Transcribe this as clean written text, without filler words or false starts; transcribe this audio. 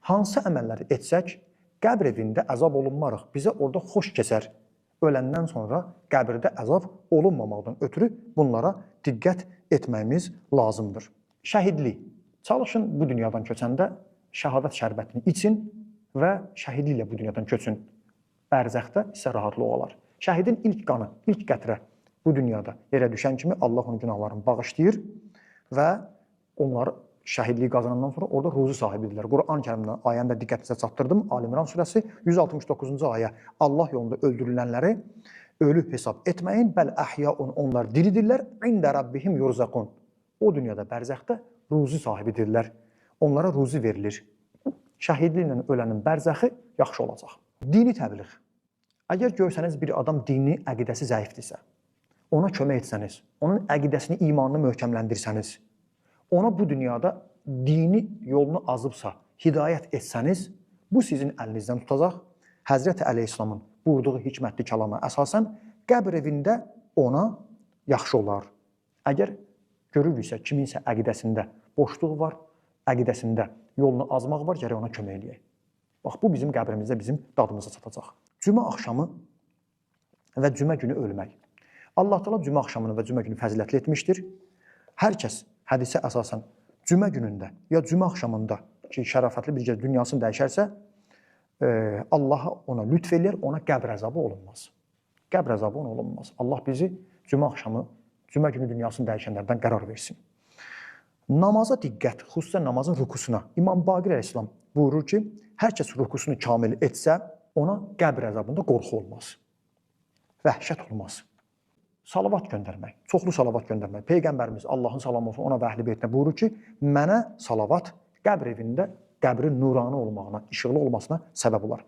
Hansı əməlləri etsək, qəbr evində əzab olunmarıq, bizə orada xoş keçər. Öləndən sonra qəbirdə əzab olunmamaqdan ötürü bunlara diqqət etməyimiz lazımdır. Şəhidlik. Çalışın bu dünyadan köçəndə şəhadət şərbətini için və şəhidliklə bu dünyadan köçün. Bərzəxdə isə rahatlıq olar. Şəhidin ilk qanı, ilk qətrə bu dünyada yerə düşən kimi Allah onun günahlarını bağışlayır və onları şəhidliyi qazanandan sonra orada ruzi sahibidirlər. Quran-Kərimdən ayəndə diqqətinizə çatdırdım. Ali İmran surəsi 169-cu ayə. Allah yolunda öldürülənləri ölü hesab etməyin, bəl əhyaun, onlar diridirlər, ində rabbihim yurzaqun. O dünyada bərzəxdə ruzi sahibidirlər. Onlara ruzi verilir. Şəhidliklə ölənin bərzəxi yaxşı olacaq. Dini təbliğ. Əgər görsəniz bir adam dini, əqidəsi zəifdirsə, ona kömək etsəniz, onun əqidəsini, imanını möhkəmləndirsəniz, ona bu dünyada dini yolunu azıbsa, hidayət etsəniz, bu sizin əlinizdən tutacaq. Həzrəti Əleyhisselamın buyurduğu hikmətli kəlama əsasən qəbr evində ona yaxşı olar. Əgər görürüksə kiminsə əqidəsində boşluq var, əqidəsində yolunu azmaq var, gərək ona kömək eləyək. Bax, bu bizim qəbrimizdə bizim dadımıza çatacaq. Cümə axşamı və cümə günü ölmək. Allah Teala cümə axşamını və cümə günü fəzilətli etmişdir. Hər kəs hədisə əsasən cümə günündə ya cümə axşamında ki, şərafətli bir gecə dünyasını dəyişərsə, Allah ona lütf eləyər, ona qəbr əzabı olunmaz. Qəbr əzabı ona olunmaz. Allah bizi cümə axşamı, cümə günü dünyasını dəyişənlərdən qərar versin. Namaza diqqət, xüsusən namazın rukusuna. İmam Baqir Əleyhisselam buyurur ki, hər kəs rukusunu kamil etsə, ona qəbr əzabında qorxu olmaz. Vəhşət olmaz. Salavat göndərmək, çoxlu salavat göndərmək. Peyğəmbərimiz Allahın salamı olsun, ona və əhl-i beytinə buyurur ki, mənə salavat qəbr evində qəbrin nuranı olmağına, işıqlı olmasına səbəb olar.